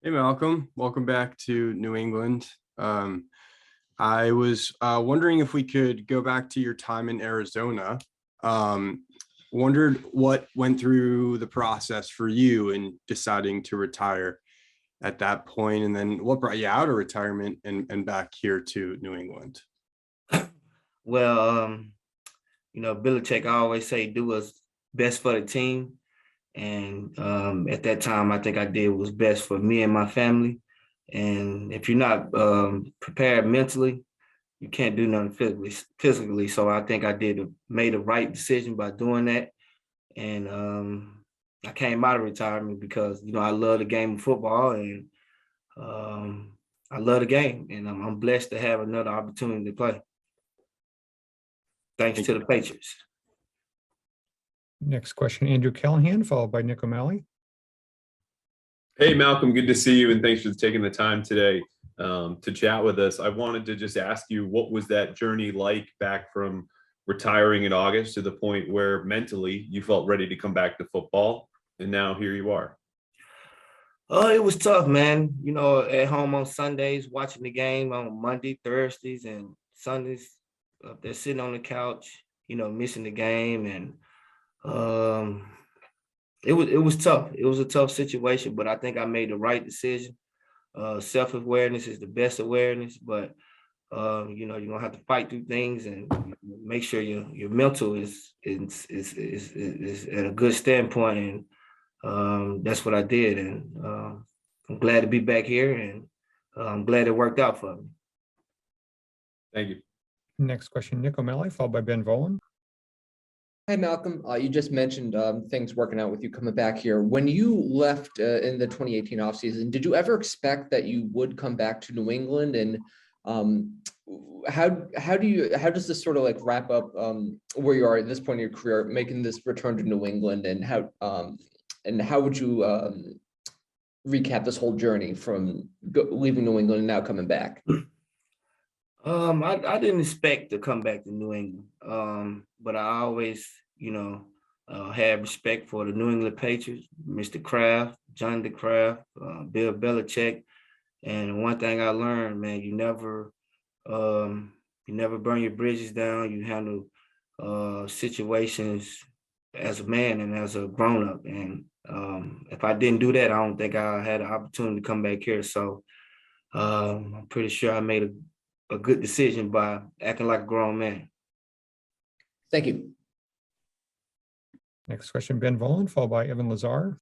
Hey Malcolm, welcome back to New England. I was wondering if we could go back to your time in Arizona. Um, Wondered what went through the process for you in deciding to retire at that point, and then what brought you out of retirement and back here to New England. Well, Belichick, I always say do what's best for the team. And at that time, I think I did what was best for me and my family. And if you're not prepared mentally, you can't do nothing physically. So I think I made the right decision by doing that. And I came out of retirement because, I love the game of football and I love the game. And I'm blessed to have another opportunity to play. Thanks to the Patriots. Next question, Andrew Callahan, followed by Nick O'Malley. Hey, Malcolm, good to see you, and thanks for taking the time today to chat with us. I wanted to just ask you, what was that journey like back from retiring in August to the point where mentally you felt ready to come back to football, and now here you are? It was tough, man. At home on Sundays, watching the game on Monday, Thursdays, and Sundays, up there sitting on the couch, missing the game, and it was tough. It was a tough situation, but I think I made the right decision. Self-awareness is the best awareness, but you're gonna have to fight through things and make sure your mental is at a good standpoint, and that's what I did. And I'm glad to be back here, and I'm glad it worked out for me. Thank you. Next question, Nick O'Malley, followed by Ben Volen. Hi, Malcolm. You just mentioned things working out with you coming back here. When you left in the 2018 offseason, did you ever expect that you would come back to New England? And how does this sort of like wrap up where you are at this point in your career, making this return to New England, and how would you recap this whole journey from leaving New England and now coming back? I didn't expect to come back to New England, but I always, had respect for the New England Patriots, Mr. Kraft, John DeCraft, Bill Belichick, and one thing I learned, man, you never burn your bridges down. You handle situations as a man and as a grown up, and if I didn't do that, I don't think I had an opportunity to come back here. So I'm pretty sure I made a good decision by acting like a grown man. Thank you. Next question, Ben Volen, followed by Evan Lazar.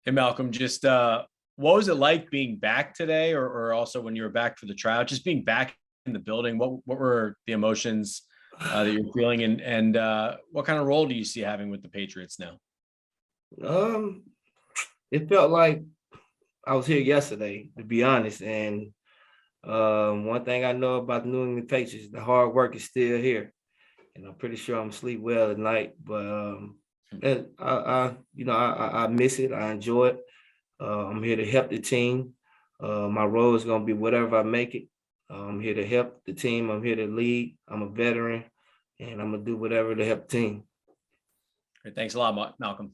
Hey, Malcolm, just what was it like being back today, or also when you were back for the tryout, just being back in the building? What were the emotions that you're feeling, and what kind of role do you see having with the Patriots now? It felt like I was here yesterday, to be honest. And one thing I know about the New England Patriots, the hard work is still here, and I'm pretty sure I'm sleep well at night. But I miss it. I enjoy it. I'm here to help the team. My role is gonna be whatever I make it. I'm here to help the team. I'm here to lead. I'm a veteran, and I'm gonna do whatever to help the team. Great, thanks a lot, Malcolm.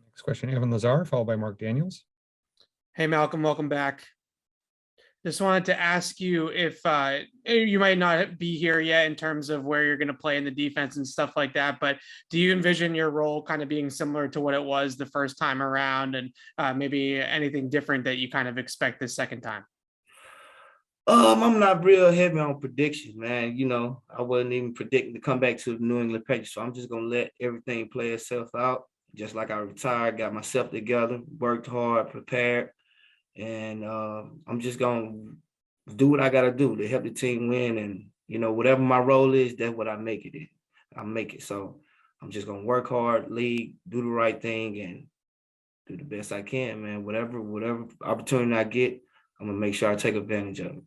Next question, Evan Lazar, followed by Mark Daniels. Hey, Malcolm, welcome back. Just wanted to ask you if you might not be here yet in terms of where you're going to play in the defense and stuff like that, but do you envision your role kind of being similar to what it was the first time around, and maybe anything different that you kind of expect this second time? I'm not real heavy on predictions, man. I wasn't even predicting to come back to the New England Patriots, so I'm just gonna let everything play itself out. Just like I retired, got myself together, worked hard, prepared. And I'm just gonna do what I gotta do to help the team win. And whatever my role is, that's what I make it in. I make it. So I'm just gonna work hard, lead, do the right thing, and do the best I can, man. Whatever opportunity I get, I'm gonna make sure I take advantage of it.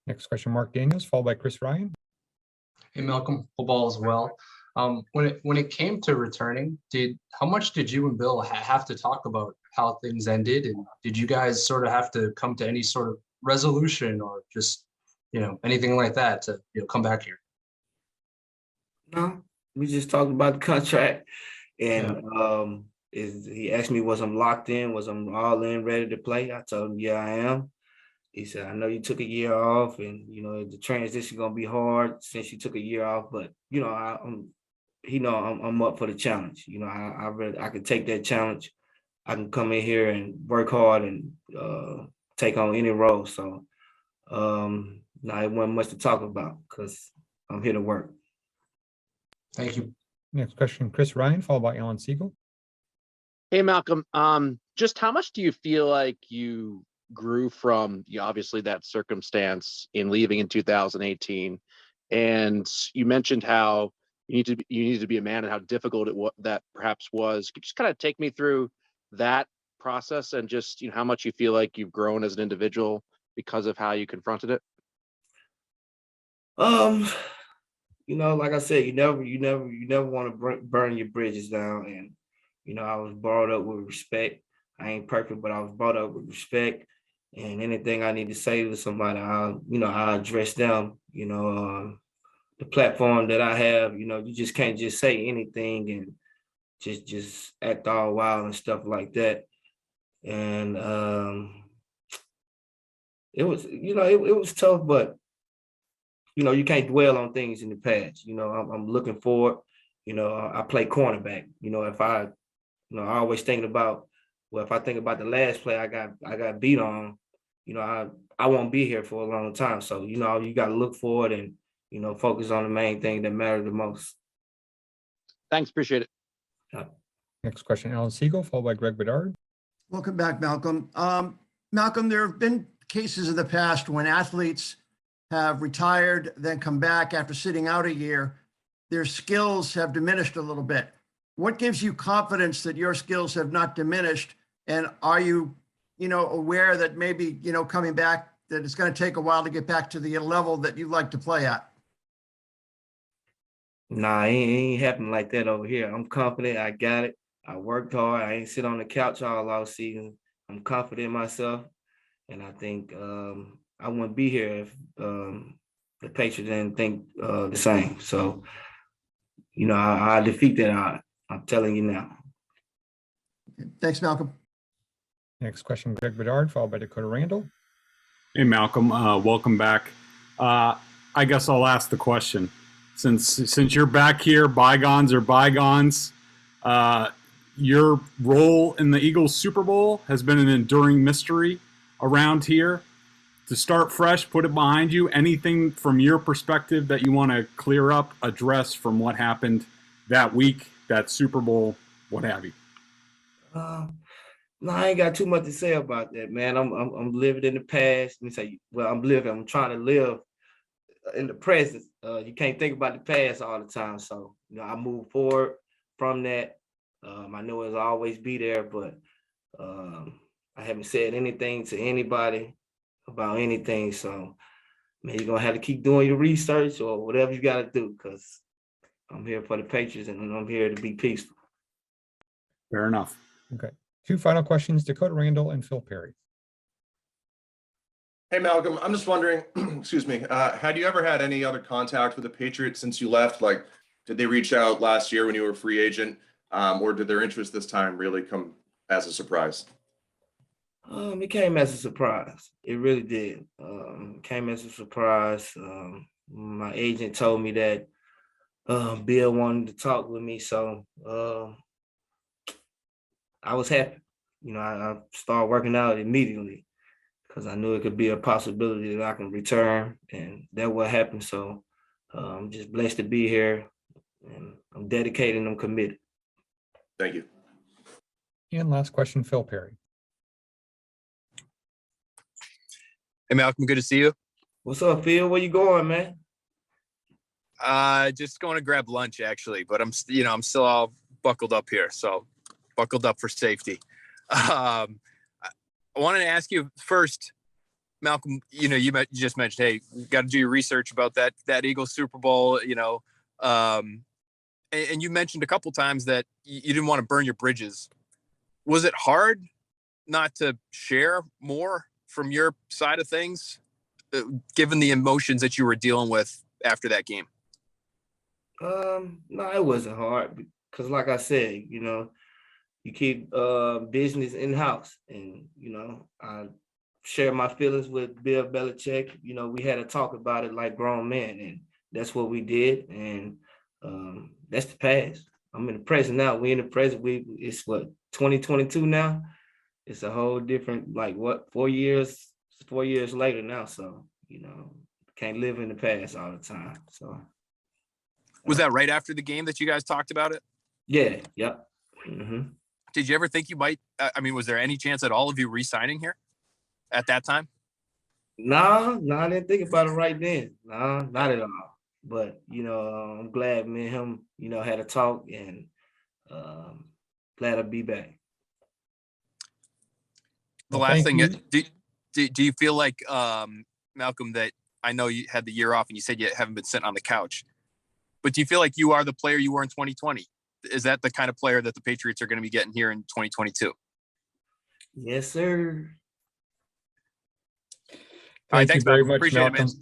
Next question, Mark Daniels, followed by Chris Ryan. Hey, Malcolm, football as well. When it came to returning, how much did you and Bill have to talk about how things ended, and did you guys sort of have to come to any sort of resolution, or just anything like that to come back here? No, we just talked about the contract, and he asked me, was I'm locked in? Was I'm all in, ready to play? I told him, yeah, I am. He said, I know you took a year off, and the transition gonna be hard since you took a year off, but I'm up for the challenge. I can take that challenge. I can come in here and work hard and take on any role. So now it wasn't much to talk about because I'm here to work. Thank you. Next question, Chris Ryan, followed by Alan Siegel. Hey, Malcolm. Just how much do you feel like you grew from obviously that circumstance in leaving in 2018? And you mentioned how you need to be a man and how difficult that perhaps was. Could you just kind of take me through that process and just how much you feel like you've grown as an individual because of how you confronted it? Like I said, you never want to burn your bridges down. And I was brought up with respect. I ain't perfect, but I was brought up with respect. And anything I need to say to somebody, I'll address them. The platform that I have, you just can't just say anything and just act all wild and stuff like that. And it was tough, but you can't dwell on things in the past. I'm looking forward. I play cornerback. If I always thinking about, well, if I think about the last play I got beat on, I won't be here for a long time. So you got to look forward and focus on the main thing that matters the most. Thanks, appreciate it. Next question, Alan Siegel, followed by Greg Bedard. Welcome back, Malcolm. Malcolm, there have been cases in the past when athletes have retired, then come back after sitting out a year. Their skills have diminished a little bit. What gives you confidence that your skills have not diminished? And are you, aware that maybe, coming back, that it's going to take a while to get back to the level that you like to play at? Nah, it ain't happening like that over here. I'm confident. I got it. I worked hard. I ain't sit on the couch all season. I'm confident in myself. And I think I wouldn't be here if the Patriots didn't think the same. So, I defeat that odd. I'm telling you now. Thanks, Malcolm. Next question, Greg Bedard, followed by Dakota Randall. Hey, Malcolm, welcome back. I guess I'll ask the question. Since you're back here, bygones are bygones. Your role in the Eagles Super Bowl has been an enduring mystery around here. To start fresh, put it behind you. Anything from your perspective that you want to clear up, address from what happened that week, that Super Bowl, what have you? No, I ain't got too much to say about that, man. I'm living in the past. Let me say, well, I'm trying to live in the present. You can't think about the past all the time. So, I move forward from that. I know it'll always be there, but I haven't said anything to anybody about anything. So, man, you're gonna have to keep doing your research or whatever you gotta do, because I'm here for the Patriots and I'm here to be peaceful. Fair enough. Okay. Two final questions, Dakota Randall and Phil Perry. Hey, Malcolm, I'm just wondering, excuse me, had you ever had any other contact with the Patriots since you left? Like, did they reach out last year when you were a free agent, or did their interest this time really come as a surprise? It came as a surprise. It really did. It came as a surprise. My agent told me that Bill wanted to talk with me, so I was happy. I started working out immediately because I knew it could be a possibility that I can return, and that what happened. So I'm just blessed to be here, and I'm dedicated and I'm committed. Thank you. And last question, Phil Perry. Hey, Malcolm, good to see you. What's up, Phil? Where you going, man? Just going to grab lunch, actually, but I'm still all buckled up here, so buckled up for safety. I wanted to ask you first, Malcolm. You just mentioned, hey, you got to do your research about that Eagles Super Bowl. And you mentioned a couple times that you didn't want to burn your bridges. Was it hard not to share more from your side of things, given the emotions that you were dealing with after that game? No, it wasn't hard because, like I said, you keep business in house. And I share my feelings with Bill Belichick. We had a talk about it like grown men, and that's what we did. And that's the past. I'm in the present now. We in the present. It's what, 2022 now. It's a whole different, like, what, 4 years later now. So can't live in the past all the time. So Was that right after the game that you guys talked about it? yeah, yep. Mm-hmm. Did you ever think you might? Was there any chance at all of you re-signing here at that time? No, I didn't think about it right then. No, not at all. But I'm glad me and him, had a talk, and glad to be back. The Well, last thank thing, you. do you feel like, Malcolm, that I know you had the year off and you said you haven't been sitting on the couch, but do you feel like you are the player you were in 2020? Is that the kind of player that the Patriots are going to be getting here in 2022? Yes, sir. All right, Thank you thanks, very Malcolm. much, Appreciate it, man. Malcolm.